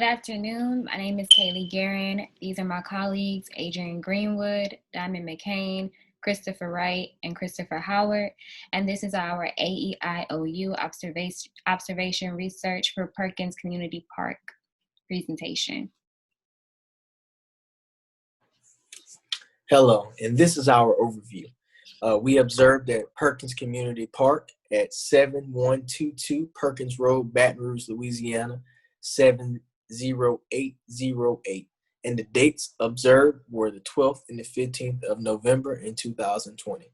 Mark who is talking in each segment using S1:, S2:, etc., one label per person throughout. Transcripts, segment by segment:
S1: Good afternoon. My name is Kaylee Guerin. These are my colleagues, Adrian Greenwood, Diamond McCain, Christopher Wright, and Christopher Howard. And this is our AEIOU Observation Research for Perkins Community Park presentation.
S2: Hello, and this is our overview. We observed at Perkins Community Park at 7122 Perkins Road, Baton Rouge, Louisiana, 70808. And the dates observed were the 12th and the 15th of November in 2020.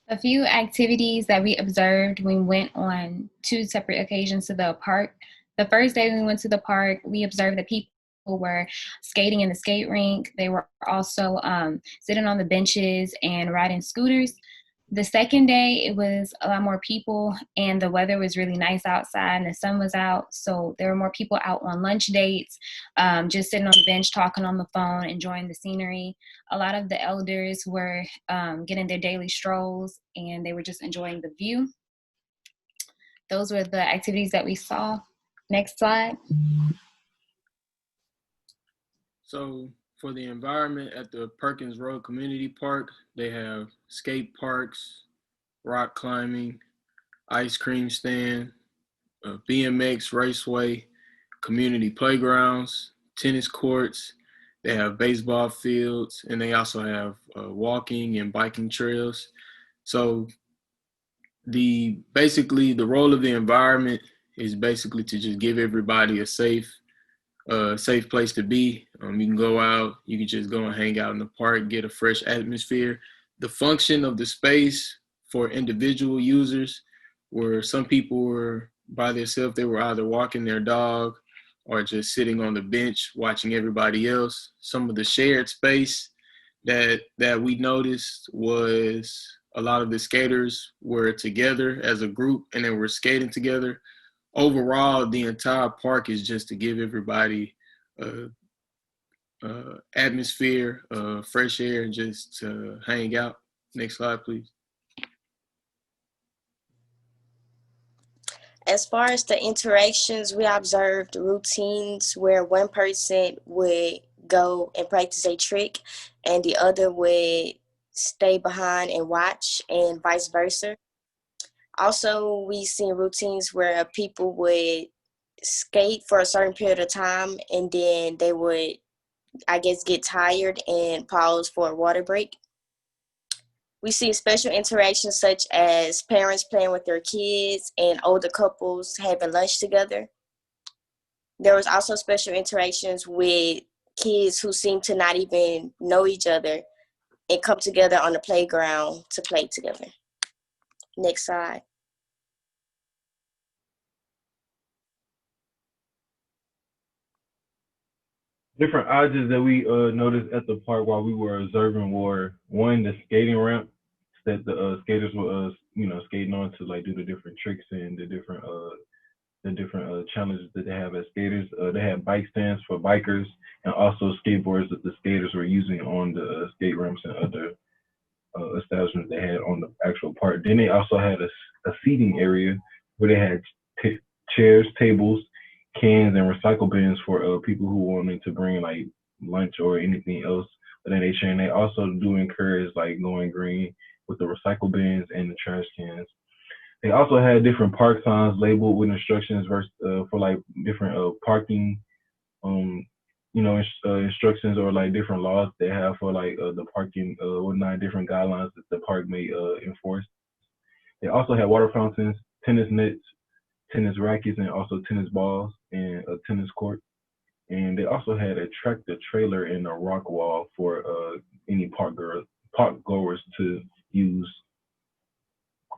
S1: A few activities that we observed, we went on two separate occasions to the park. The first day we went to the park, we observed that people were skating in the skate rink. They were also sitting on the benches and riding scooters. The second day, it was a lot more people, and the weather was really nice outside, and the sun was out, so there were more people out on lunch dates, just sitting on the bench, talking on the phone, enjoying the scenery. A lot of the elders were getting their daily strolls, and they were just enjoying the view. Those were the activities that we saw. Next slide.
S3: So for the environment at the Perkins Road Community Park, they have skate parks, rock climbing, ice cream stand, BMX raceway, community playgrounds, tennis courts. They have baseball fields, and they also have walking and biking trails. So basically the role of the environment is basically to just give everybody a safe place to be. You can go out, you can just go and hang out in the park, get a fresh atmosphere. The function of the space for individual users, where some people were by themselves, they were either walking their dog or just sitting on the bench watching everybody else. Some of the shared space that we noticed was a lot of the skaters were together as a group and they were skating together. Overall, the entire park is just to give everybody atmosphere, fresh air, and just to hang out. Next slide, please.
S4: As far as the interactions, we observed routines where one person would go and practice a trick and the other would stay behind and watch, and vice versa. Also, we seen routines where people would skate for a certain period of time and then they would, I guess, get tired and pause for a water break. We see special interactions such as parents playing with their kids and older couples having lunch together. There was also special interactions with kids who seem to not even know each other and come together on the playground to play together. Next slide.
S5: Different objects that we noticed at the park while we were observing were, one, the skating ramp that the skaters were skating on to like do the different tricks and the different challenges that they have as skaters. They had bike stands for bikers and also skateboards that the skaters were using on the skate ramps and other establishments they had on the actual park. Then they also had a seating area where they had chairs, tables, cans, and recycle bins for people who wanted to bring like lunch or anything else of that nature. And they also do encourage like going green with the recycle bins and the trash cans. They also had different park signs labeled with instructions for like different parking, instructions or like different laws they have for like the parking, whatnot, different guidelines that the park may enforce. They also had water fountains, tennis nets, tennis rackets, and also tennis balls and a tennis court. And they also had a tractor trailer and a rock wall for any park goers to use.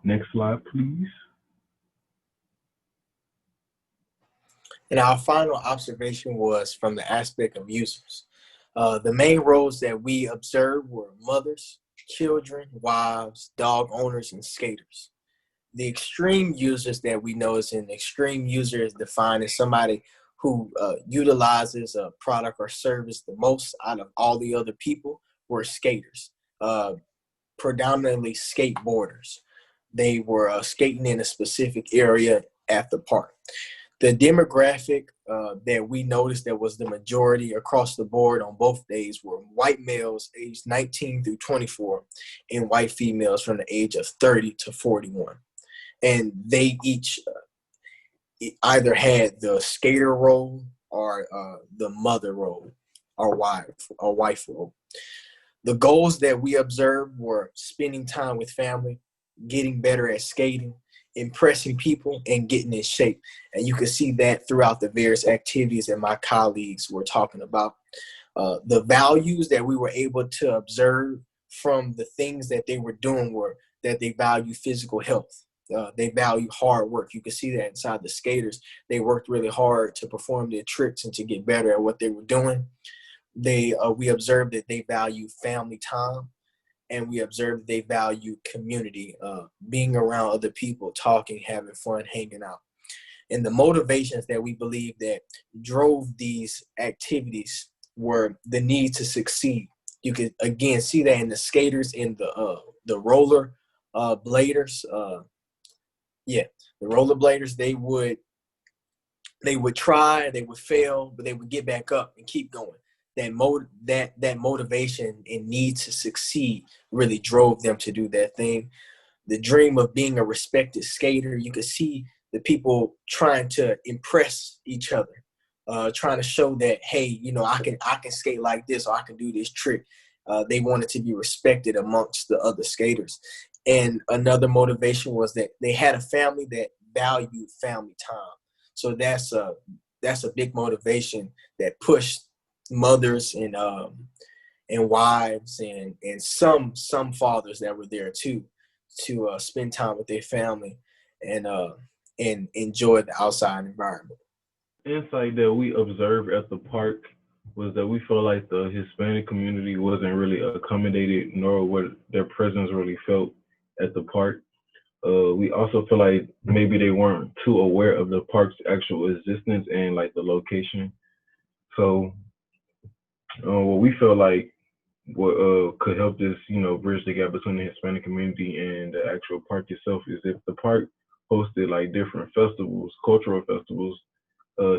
S5: Next slide, please.
S2: And our final observation was from the aspect of users. The main roles that we observed were mothers, children, wives, dog owners, and skaters. The extreme users that we know is an extreme user is defined as somebody who utilizes a product or service the most out of all the other people were skaters, predominantly skateboarders. They were skating in a specific area at the park. The demographic that we noticed that was the majority across the board on both days were white males aged 19 through 24 and white females from the age of 30 to 41. And they each either had the skater role or the mother role or wife role. The goals that we observed were spending time with family, getting better at skating, impressing people, and getting in shape. And you can see that throughout the various activities that my colleagues were talking about. The values that we were able to observe from the things that they were doing were that they value physical health. They value hard work. You can see that inside the skaters. They worked really hard to perform their tricks and to get better at what they were doing. We observed that they value family time, and we observed they value community, being around other people, talking, having fun, hanging out. And the motivations that we believe that drove these activities were the need to succeed. You can again see that in the skaters, in the roller bladers. The rollerbladers, they would try, they would fail, but they would get back up and keep going. That motivation and need to succeed really drove them to do that thing. The dream of being a respected skater, you could see the people trying to impress each other, trying to show that, hey, I can skate like this, or I can do this trick. They wanted to be respected amongst the other skaters. And another motivation was that they had a family that valued family time. So that's a big motivation that pushed mothers and wives and some fathers that were there too to spend time with their family and enjoy the outside environment.
S5: Insight that we observed at the park was that we felt like the Hispanic community wasn't really accommodated, nor what their presence really felt at the park. We also feel like maybe they weren't too aware of the park's actual existence and like the location. So what we feel like what could help this, bridge the gap between the Hispanic community and the actual park itself is if the park hosted like different festivals, cultural festivals,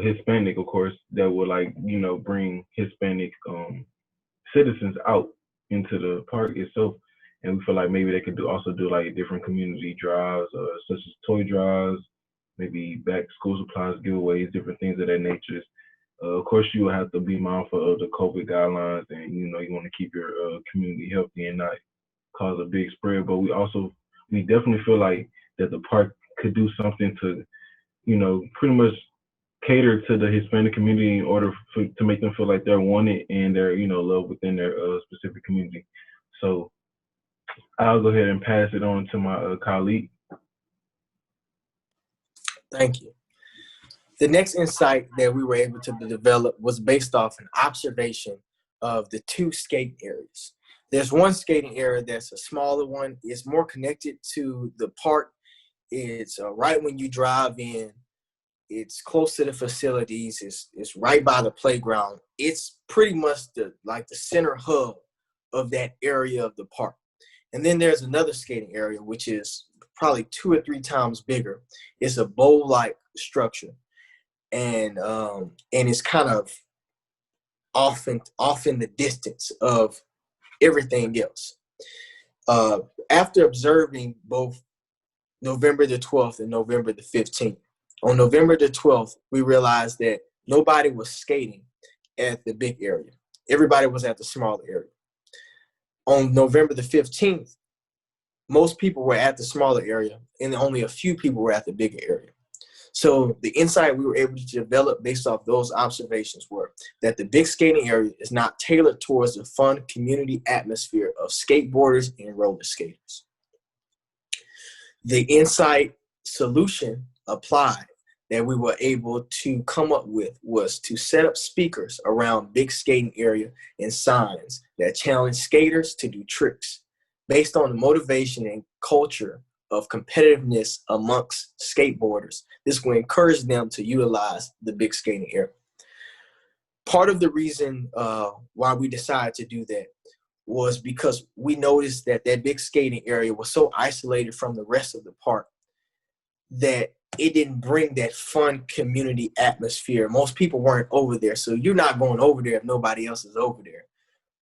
S5: Hispanic, of course, that would bring Hispanic citizens out into the park itself. And we feel like maybe they could also do like different community drives, such as toy drives, maybe back school supplies giveaways, different things of that nature. Of course, you will have to be mindful of the COVID guidelines, and you want to keep your community healthy and not cause a big spread. But we definitely feel like that the park could do something to, pretty much cater to the Hispanic community in order to make them feel like they're wanted and they're loved within their specific community. So I'll go ahead and pass it on to my colleague.
S2: Thank you. The next insight that we were able to develop was based off an observation of the two skate areas. There's one skating area that's a smaller one. It's more connected to the park. It's right when you drive in. It's close to the facilities. It's right by the playground. It's pretty much the center hub of that area of the park. And then there's another skating area, which is probably 2 or 3 times bigger. It's a bowl-like structure. And it's kind of off in the distance of everything else. After observing both November the 12th and November the 15th, on November the 12th, we realized that nobody was skating at the big area. Everybody was at the smaller area. On November the 15th, most people were at the smaller area, and only a few people were at the bigger area. So the insight we were able to develop based off those observations were that the big skating area is not tailored towards the fun community atmosphere of skateboarders and roller skaters. The insight solution applied that we were able to come up with was to set up speakers around big skating area and signs that challenge skaters to do tricks based on the motivation and culture of competitiveness amongst skateboarders. This will encourage them to utilize the big skating area. Part of the reason why we decided to do that was because we noticed that big skating area was so isolated from the rest of the park that it didn't bring that fun community atmosphere. Most people weren't over there, so you're not going over there if nobody else is over there.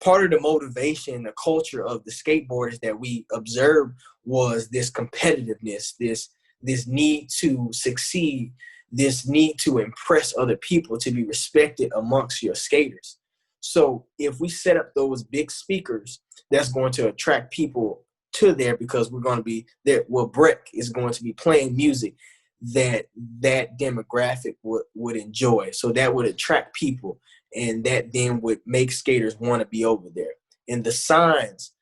S2: Part of the motivation, the culture of the skateboarders that we observed was this competitiveness, this need to succeed, this need to impress other people, to be respected amongst your skaters. So if we set up those big speakers, that's going to attract people to there, because we're going to be there. Well, Breck is going to be playing music that demographic would enjoy. So that would attract people, and that then would make skaters want to be over there. And the signs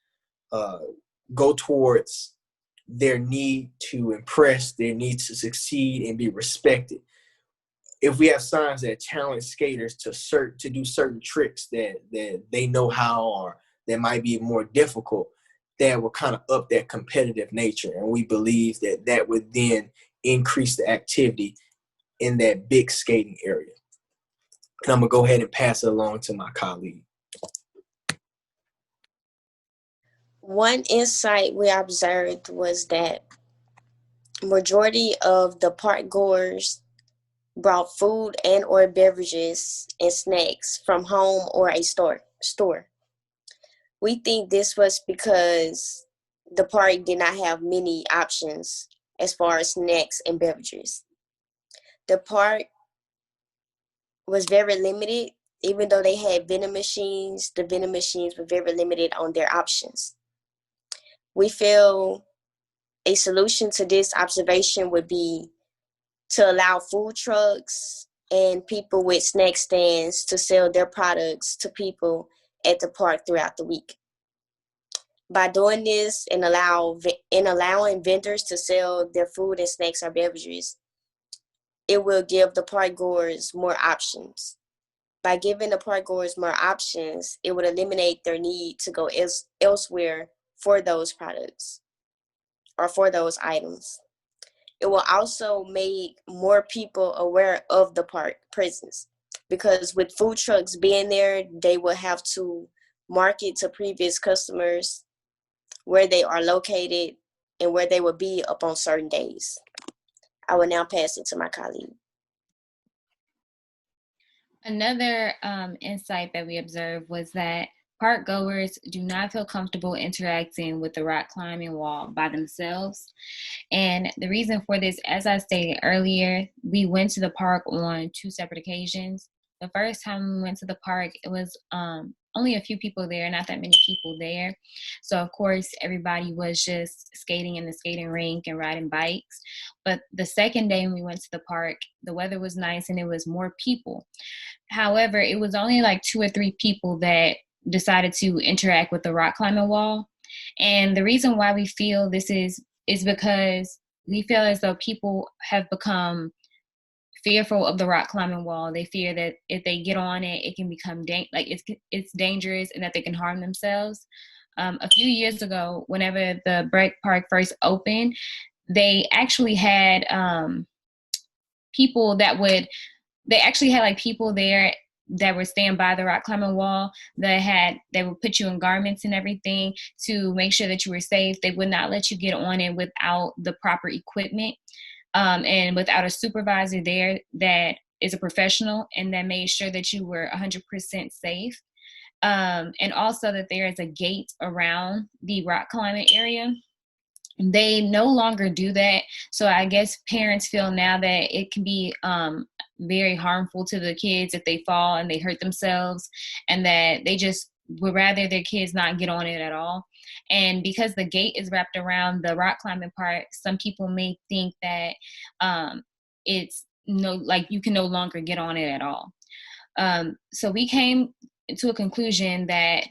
S2: go towards their need to impress, their need to succeed and be respected. If we have signs that challenge skaters to do certain tricks that they know how, or that might be more difficult, that will kind of up that competitive nature. And we believe that that would then increase the activity in that big skating area. And I'm going to go ahead and pass it along to my colleague.
S4: One insight we observed was that majority of the park goers brought food and or beverages and snacks from home or a store. We think this was because the park did not have many options as far as snacks and beverages. The park was very limited. Even though they had vending machines, the vending machines were very limited on their options. We feel a solution to this observation would be to allow food trucks and people with snack stands to sell their products to people at the park throughout the week. By doing this and allowing vendors to sell their food and snacks or beverages, it will give the park goers more options. By giving the park goers more options, it would eliminate their need to go elsewhere for those products or for those items. It will also make more people aware of the park presence, because with food trucks being there, they will have to market to previous customers where they are located and where they will be up on certain days. I will now pass it to my colleague.
S1: Another insight that we observed was that park goers do not feel comfortable interacting with the rock climbing wall by themselves. And the reason for this, as I stated earlier, we went to the park on 2 separate occasions. The first time we went to the park, it was only a few people there, not that many people there. So of course, everybody was just skating in the skating rink and riding bikes. But the second day when we went to the park, the weather was nice and it was more people. However, it was only like 2 or 3 people that decided to interact with the rock climbing wall. And the reason why we feel this is because we feel as though people have become fearful of the rock climbing wall. They fear that if they get on it, it can become it's dangerous and that they can harm themselves. A few years ago, whenever the Breck Park first opened, they actually had people people there that were staying by the rock climbing wall they would put you in garments and everything to make sure that you were safe. They would not let you get on it without the proper equipment and without a supervisor there that is a professional and that made sure that you were 100% safe. And also that there is a gate around the rock climbing area. They no longer do that. So I guess parents feel now that it can be very harmful to the kids if they fall and they hurt themselves, and that they just would rather their kids not get on it at all. And because the gate is wrapped around the rock climbing part, some people may think that it's you can no longer get on it at all. So we came to a conclusion that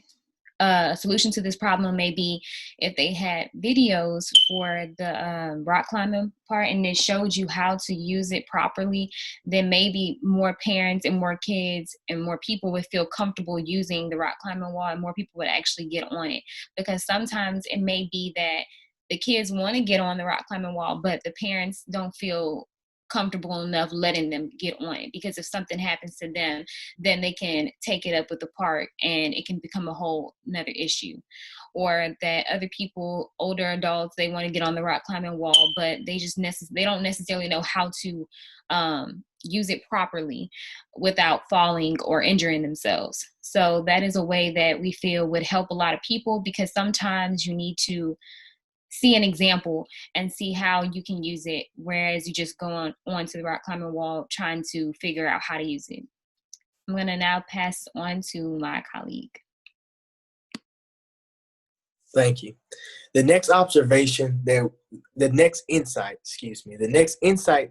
S1: a solution to this problem may be if they had videos for the rock climbing part and it showed you how to use it properly, then maybe more parents and more kids and more people would feel comfortable using the rock climbing wall, and more people would actually get on it. Because sometimes it may be that the kids want to get on the rock climbing wall, but the parents don't feel comfortable enough letting them get on it, because if something happens to them, then they can take it up with the park and it can become a whole another issue. Or that other people, older adults, they want to get on the rock climbing wall, but they just they don't necessarily know how to use it properly without falling or injuring themselves. So that is a way that we feel would help a lot of people, because sometimes you need to see an example and see how you can use it, whereas you just go on to the rock climbing wall trying to figure out how to use it. I'm going to now pass on to my colleague.
S2: Thank you. The next insight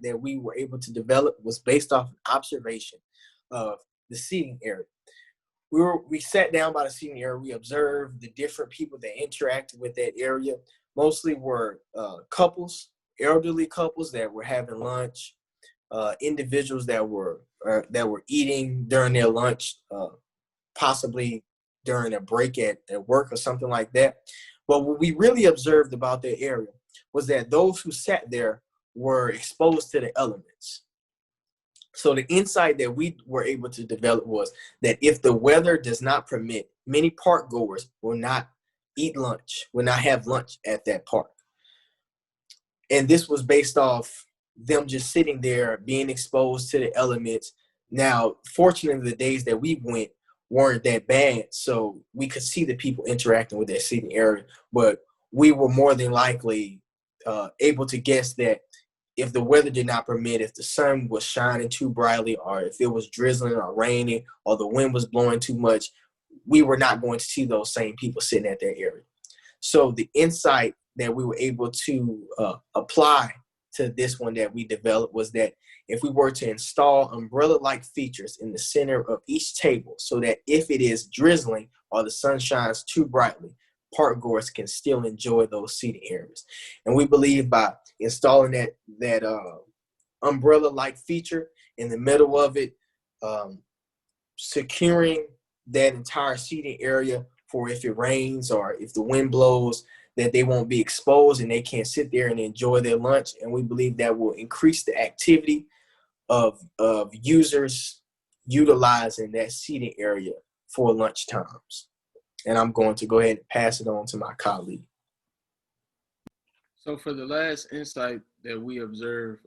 S2: that we were able to develop was based off an observation of the seating area. We sat down by the seating area. We observed the different people that interacted with that area. Mostly were couples, elderly couples that were having lunch, individuals that were eating during their lunch, possibly during a break at work or something like that. But what we really observed about that area was that those who sat there were exposed to the elements. So the insight that we were able to develop was that if the weather does not permit, many park goers will not have lunch at that park. And this was based off them just sitting there, being exposed to the elements. Now, fortunately, the days that we went weren't that bad, so we could see the people interacting with that seating area. But we were more than likely able to guess that if the weather did not permit, if the sun was shining too brightly, or if it was drizzling or raining, or the wind was blowing too much, we were not going to see those same people sitting at that area. So the insight that we were able to apply to this one that we developed was that if we were to install umbrella-like features in the center of each table, so that if it is drizzling or the sun shines too brightly, park goers can still enjoy those seating areas. And we believe by installing that umbrella-like feature in the middle of it, securing that entire seating area for if it rains or if the wind blows, that they won't be exposed and they can sit there and enjoy their lunch. And we believe that will increase the activity of users utilizing that seating area for lunch times. And I'm going to go ahead and pass it on to my colleague.
S3: So for the last insight that we observed,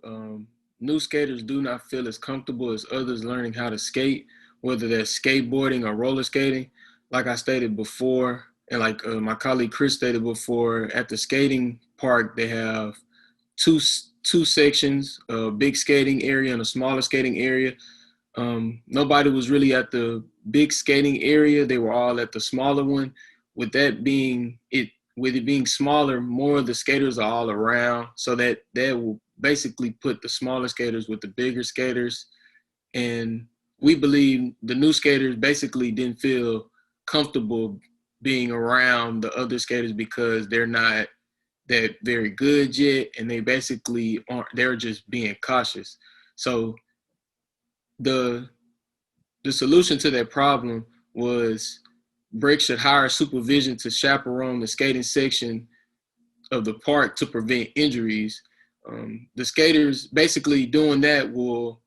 S3: new skaters do not feel as comfortable as others learning how to skate, whether that's skateboarding or roller skating. Like I stated before, and like my colleague Chris stated before, at the skating park, they have two sections, a big skating area and a smaller skating area. Nobody was really at the big skating area. They were all at the smaller one. With it being smaller, more of the skaters are all around. So that will basically put the smaller skaters with the bigger skaters. And we believe the new skaters basically didn't feel comfortable being around the other skaters because they're not that very good yet, and they basically aren't. They're just being cautious. So the solution to that problem was Break should hire supervision to chaperone the skating section of the park to prevent injuries. The skaters basically doing that will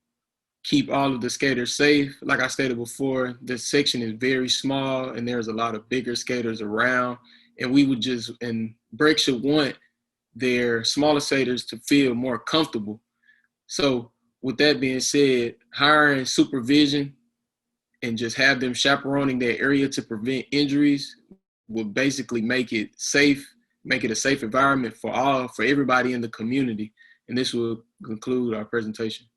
S3: keep all of the skaters safe. Like I stated before, the section is very small and there's a lot of bigger skaters around. And Break should want their smaller skaters to feel more comfortable. So with that being said, hiring supervision and just have them chaperoning that area to prevent injuries will basically make it a safe environment for everybody in the community. And this will conclude our presentation.